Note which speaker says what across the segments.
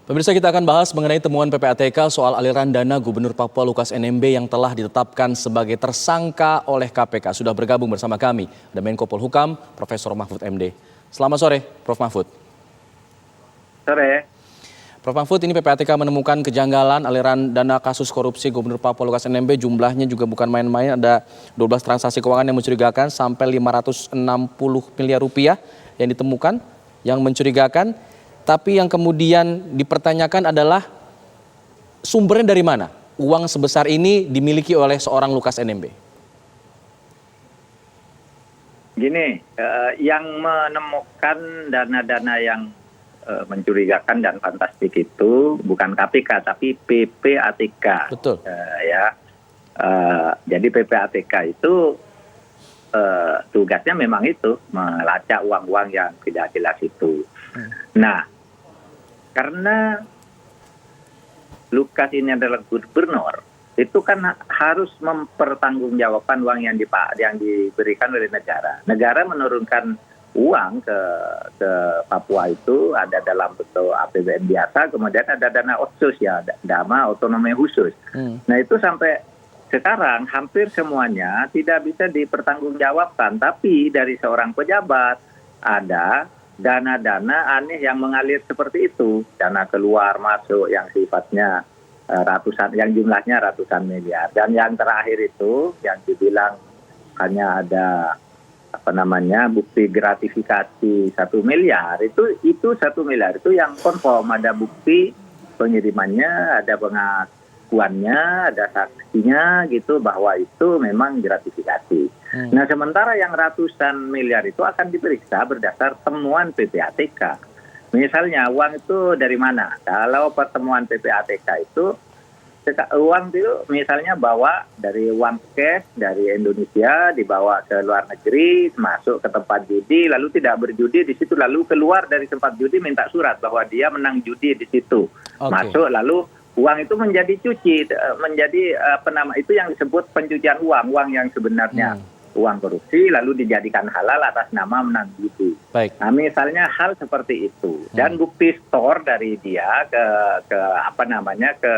Speaker 1: Pemirsa, kita akan bahas mengenai temuan PPATK soal aliran dana Gubernur Papua Lukas NMB yang telah ditetapkan sebagai tersangka oleh KPK. Sudah bergabung bersama kami, ada Menko Polhukam, Profesor Mahfud MD. Selamat sore, Prof. Mahfud.
Speaker 2: Sore.
Speaker 1: Prof. Mahfud, ini PPATK menemukan kejanggalan aliran dana kasus korupsi Gubernur Papua Lukas NMB. Jumlahnya juga bukan main-main, ada 12 transaksi keuangan yang mencurigakan sampai 560 miliar rupiah yang ditemukan, yang mencurigakan. Tapi yang kemudian dipertanyakan adalah sumbernya dari mana? Uang sebesar ini dimiliki oleh seorang Lukas NMB.
Speaker 2: Gini, yang menemukan dana-dana yang mencurigakan dan fantastik itu bukan KPK tapi PPATK.
Speaker 1: Betul.
Speaker 2: Jadi PPATK itu tugasnya memang itu melacak uang-uang yang tidak jelas itu. Nah, karena Lukas ini adalah gubernur, itu kan harus mempertanggungjawabkan uang yang diberikan oleh negara. Negara menurunkan uang ke Papua itu ada dalam bentuk APBN biasa, kemudian ada dana otsus ya, dana otonomi khusus. Nah itu sampai sekarang hampir semuanya tidak bisa dipertanggungjawabkan, tapi dari seorang pejabat ada dana-dana aneh yang mengalir seperti itu, dana keluar masuk yang sifatnya ratusan, yang jumlahnya ratusan miliar, dan yang terakhir itu yang dibilang hanya ada bukti gratifikasi 1 miliar, itu 1 miliar itu yang konfirm, ada bukti pengirimannya, ada pengakuannya, ada saksinya gitu bahwa itu memang gratifikasi. Nah sementara yang ratusan miliar itu akan diperiksa berdasar temuan PPATK. Misalnya uang itu dari mana? Kalau pertemuan PPATK itu uang itu misalnya bawa dari uang cash dari Indonesia dibawa ke luar negeri, masuk ke tempat judi, lalu tidak berjudi di situ, lalu keluar dari tempat judi minta surat bahwa dia menang judi di situ. Masuk lalu uang itu menjadi cuci, menjadi itu yang disebut pencucian uang yang sebenarnya uang korupsi lalu dijadikan halal atas nama menang judi. Nah misalnya hal seperti itu, dan bukti store dari dia ke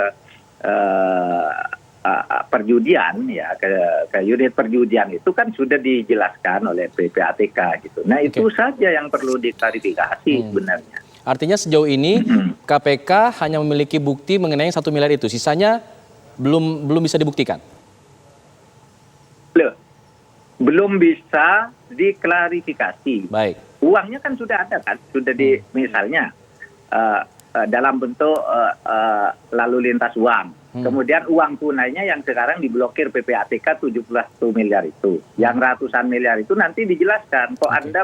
Speaker 2: perjudian ya, ke unit perjudian itu kan sudah dijelaskan oleh PPATK gitu. Nah itu saja yang perlu diklarifikasi sebenarnya.
Speaker 1: Artinya sejauh ini KPK hanya memiliki bukti mengenai 1 miliar itu, sisanya belum bisa dibuktikan. Belum bisa diklarifikasi.
Speaker 2: Baik. Uangnya kan sudah ada kan, sudah misalnya dalam bentuk lalu lintas uang. Kemudian uang tunainya yang sekarang diblokir PPATK 71 miliar itu. Yang ratusan miliar itu nanti dijelaskan kok Anda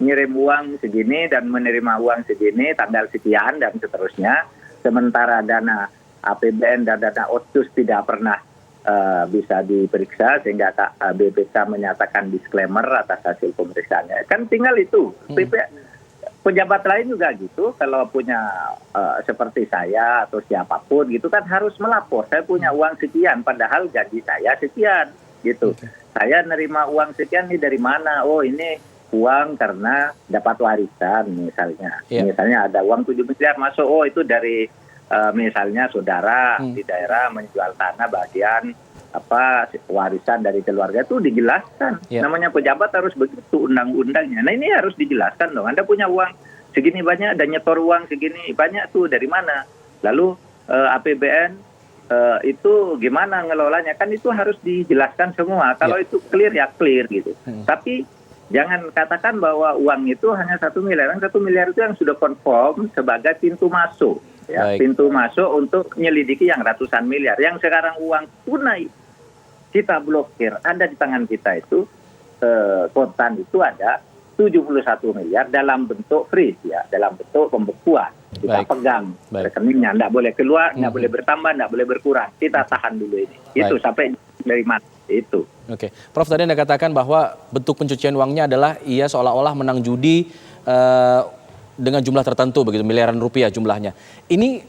Speaker 2: ngirim uang segini dan menerima uang segini tanggal sekian dan seterusnya. Sementara dana APBN dan dana otsus tidak pernah bisa diperiksa sehingga BPK menyatakan disclaimer atas hasil pemeriksaannya. Kan tinggal itu. Pejabat lain juga gitu, kalau punya seperti saya atau siapapun gitu kan harus melapor. Saya punya uang sekian, padahal gaji saya sekian gitu. Saya nerima uang sekian ini dari mana? Oh ini uang karena dapat warisan misalnya. Misalnya ada uang 7 miliar masuk, oh itu dari misalnya saudara di daerah menjual tanah bagian warisan dari keluarga, itu dijelaskan. Namanya pejabat harus begitu undang-undangnya. Nah ini harus dijelaskan dong. Anda punya uang segini banyak dan nyetor uang segini banyak tuh dari mana? Lalu APBN itu gimana ngelolanya? Kan itu harus dijelaskan semua. Kalau itu clear ya clear gitu. Tapi jangan katakan bahwa uang itu hanya 1 miliar. Yang 1 miliar itu yang sudah confirm sebagai pintu masuk. Ya, pintu masuk untuk menyelidiki yang ratusan miliar. Yang sekarang uang tunai kita blokir, ada di tangan kita itu, kontan itu ada 71 miliar dalam bentuk freeze ya, dalam bentuk pembekuan. Kita pegang rekeningnya, tidak boleh keluar, tidak boleh bertambah, tidak boleh berkurang. Kita tahan dulu ini. Itu sampai dari mana itu.
Speaker 1: Oke, Prof, tadi Anda katakan bahwa bentuk pencucian uangnya adalah ia seolah-olah menang judi dengan jumlah tertentu begitu, miliaran rupiah jumlahnya. Ini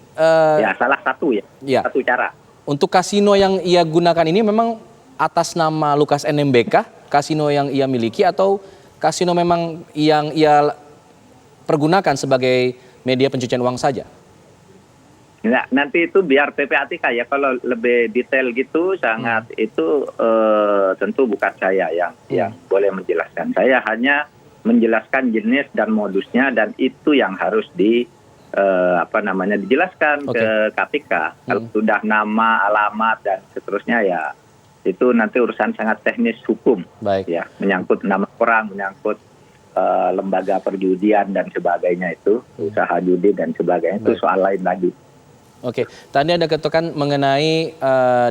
Speaker 2: ya salah satu ya, satu cara.
Speaker 1: Untuk kasino yang ia gunakan ini memang atas nama Lukas NMB kah? Kasino yang ia miliki atau kasino memang yang ia pergunakan sebagai media pencucian uang saja?
Speaker 2: Nah, nanti itu biar PPATK ya, kalau lebih detail gitu sangat itu tentu bukan saya yang boleh menjelaskan. Saya hanya menjelaskan jenis dan modusnya, dan itu yang harus dijelaskan ke KPK. Kalau sudah nama, alamat dan seterusnya ya itu nanti urusan sangat teknis hukum.
Speaker 1: Baik.
Speaker 2: Ya, menyangkut nama orang, menyangkut lembaga perjudian dan sebagainya, itu usaha judi dan sebagainya. Itu soal lain lagi.
Speaker 1: Oke, tadi Anda katakan mengenai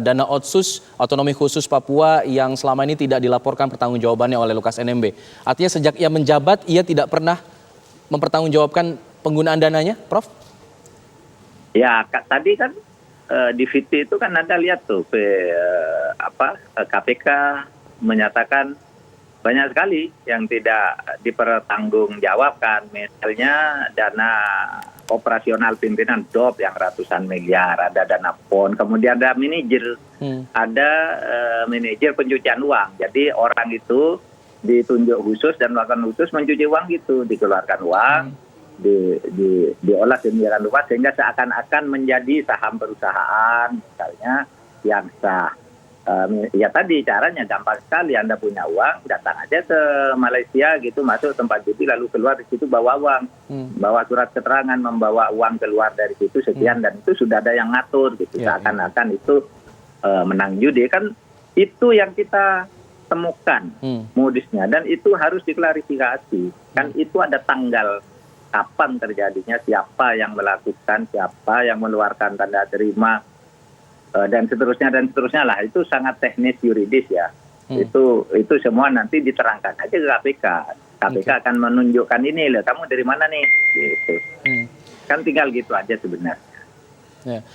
Speaker 1: dana otsus otonomi khusus Papua yang selama ini tidak dilaporkan pertanggungjawabannya oleh Lukas NMB. Artinya sejak ia menjabat, ia tidak pernah mempertanggungjawabkan penggunaan dananya, Prof?
Speaker 2: Ya, tadi kan di VT itu kan Anda lihat tuh, KPK menyatakan banyak sekali yang tidak dipertanggungjawabkan. Misalnya dana operasional pimpinan DOP yang ratusan miliar, ada dana PON, kemudian ada manajer, ada manajer pencucian uang. Jadi orang itu ditunjuk khusus dan melakukan khusus mencuci uang gitu, dikeluarkan uang, diolah sedemikian rupa sehingga seakan-akan menjadi saham perusahaan misalnya yang sah. Ya tadi caranya gampang sekali, Anda punya uang, datang aja ke Malaysia gitu, masuk tempat judi lalu keluar di situ bawa uang, bawa surat keterangan membawa uang keluar dari situ sekian, dan itu sudah ada yang ngatur gitu, seakan-akan itu menang judi. Kan itu yang kita temukan modusnya, dan itu harus diklarifikasi. Kan itu ada tanggal kapan terjadinya, siapa yang melakukan, siapa yang mengeluarkan tanda terima, dan seterusnya lah. Itu sangat teknis yuridis ya. Itu semua nanti diterangkan aja ke KPK. KPK akan menunjukkan ini loh, kamu dari mana nih gitu. Kan tinggal gitu aja sebenarnya.
Speaker 1: Ya.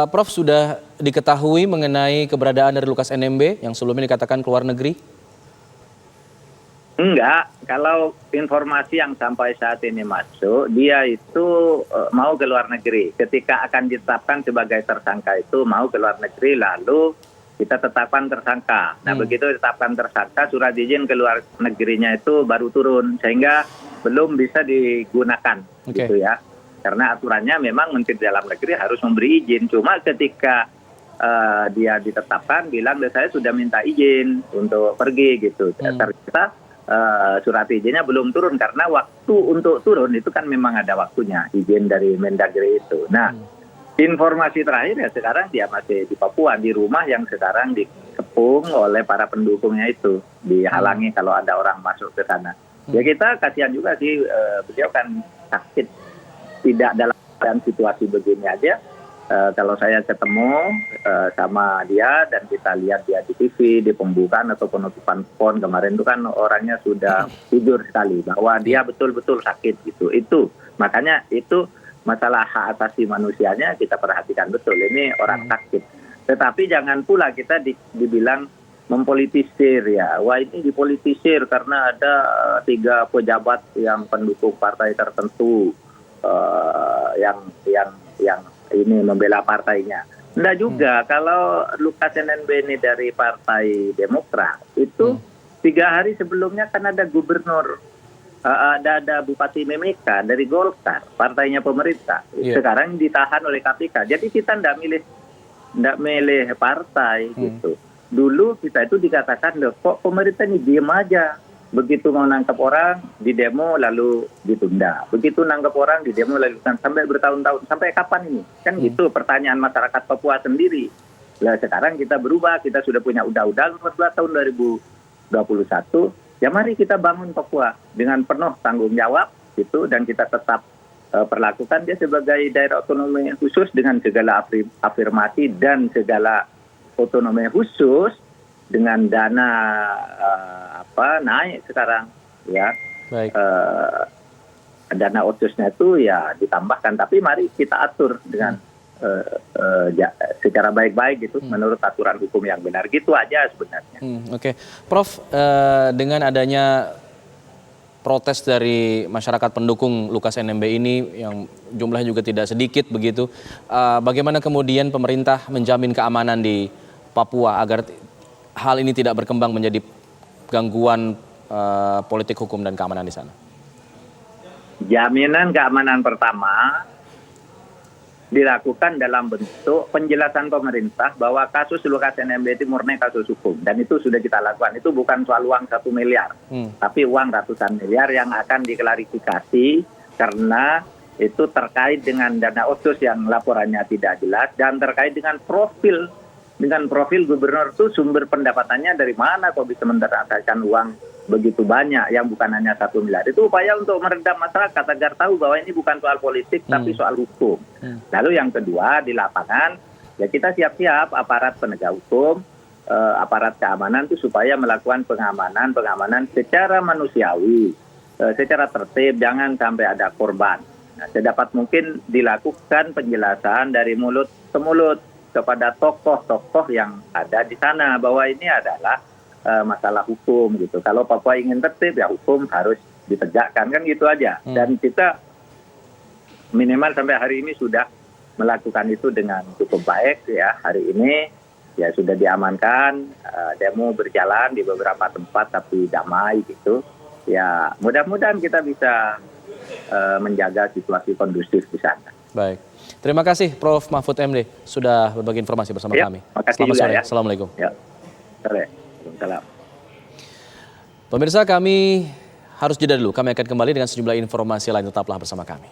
Speaker 1: Prof, sudah diketahui mengenai keberadaan dari Lukas NMB yang sebelumnya dikatakan keluar negeri?
Speaker 2: Enggak, kalau informasi yang sampai saat ini masuk, dia itu mau ke luar negeri. Ketika akan ditetapkan sebagai tersangka itu mau ke luar negeri, lalu kita tetapkan tersangka. Nah, begitu ditetapkan tersangka, surat izin ke luar negerinya itu baru turun, sehingga belum bisa digunakan, gitu ya. Karena aturannya memang Menteri Dalam Negeri harus memberi izin. Cuma ketika dia ditetapkan, bilang saya sudah minta izin untuk pergi, gitu. Ternyata surat izinnya belum turun, karena waktu untuk turun itu kan memang ada waktunya, izin dari Mendagri itu. Nah, informasi terakhir ya sekarang dia masih di Papua, di rumah yang sekarang dikepung oleh para pendukungnya itu, dihalangi kalau ada orang masuk ke sana. Ya kita kasihan juga sih, beliau kan sakit, tidak dalam keadaan situasi begini aja. Kalau saya ketemu sama dia dan kita lihat dia di TV, di pembukaan atau penutupan PON kemarin itu kan orangnya sudah jujur sekali bahwa dia betul-betul sakit gitu. Itu makanya itu masalah hak asasi manusianya kita perhatikan betul. Ini orang sakit. Tetapi jangan pula kita dibilang mempolitisir ya. Wah, ini dipolitisir karena ada 3 pejabat yang pendukung partai tertentu yang ini membela partainya. Enggak juga, kalau Lukas NMB ini dari Partai Demokrat, itu 3 hari sebelumnya kan ada gubernur, ada Bupati Mimika dari Golkar, partainya pemerintah. Sekarang ditahan oleh KPK. Jadi kita enggak milih partai gitu. Dulu kita itu dikatakan, loh kok pemerintah ini diem aja. Begitu mau nangkap orang di demo lalu ditunda. Begitu nangkap orang di demo lalu ditunda. Sampai bertahun-tahun. Sampai kapan ini? Kan gitu pertanyaan masyarakat Papua sendiri. Lah sekarang kita berubah. Kita sudah punya undang-undang 14 tahun 2021. Ya mari kita bangun Papua dengan penuh tanggung jawab gitu, dan kita tetap perlakukan dia sebagai daerah otonomi khusus dengan segala afirmasi dan segala otonomi khusus, dengan dana naik sekarang ya.
Speaker 1: Baik.
Speaker 2: Dana otsusnya itu ya ditambahkan, tapi mari kita atur dengan secara baik-baik gitu, menurut aturan hukum yang benar, gitu aja sebenarnya.
Speaker 1: Oke. Prof, dengan adanya protes dari masyarakat pendukung Lukas NMB ini yang jumlahnya juga tidak sedikit begitu, bagaimana kemudian pemerintah menjamin keamanan di Papua agar hal ini tidak berkembang menjadi gangguan politik hukum dan keamanan di sana?
Speaker 2: Jaminan keamanan pertama, dilakukan dalam bentuk penjelasan pemerintah bahwa kasus Lukas NMB itu murni kasus hukum, dan itu sudah kita lakukan. Itu bukan soal uang 1 miliar, tapi uang ratusan miliar yang akan diklarifikasi karena itu terkait dengan dana otsus yang laporannya tidak jelas dan terkait dengan profil gubernur itu sumber pendapatannya dari mana kok bisa mentransaksikan uang begitu banyak yang bukan hanya 1 miliar. Itu upaya untuk meredam masyarakat agar tahu bahwa ini bukan soal politik tapi soal hukum. Lalu yang kedua, di lapangan ya kita siap-siap aparat penegak hukum, aparat keamanan itu supaya melakukan pengamanan secara manusiawi, secara tertib, jangan sampai ada korban. Nah, sedapat mungkin dilakukan penjelasan dari mulut ke mulut kepada tokoh-tokoh yang ada di sana bahwa ini adalah masalah hukum gitu. Kalau Papua ingin tertib ya hukum harus ditegakkan, kan gitu aja. Dan kita minimal sampai hari ini sudah melakukan itu dengan cukup baik ya. Hari ini ya sudah diamankan, demo berjalan di beberapa tempat tapi damai gitu. Ya mudah-mudahan kita bisa menjaga situasi kondusif di sana.
Speaker 1: Baik. Terima kasih Prof. Mahfud MD sudah berbagi informasi bersama kami.
Speaker 2: Makasih
Speaker 1: Selamat
Speaker 2: juga
Speaker 1: sore.
Speaker 2: ya.
Speaker 1: Assalamualaikum.
Speaker 2: Ya. Sore. Waalaikumsalam.
Speaker 1: Pemirsa, kami harus jeda dulu. Kami akan kembali dengan sejumlah informasi lain. Tetaplah bersama kami.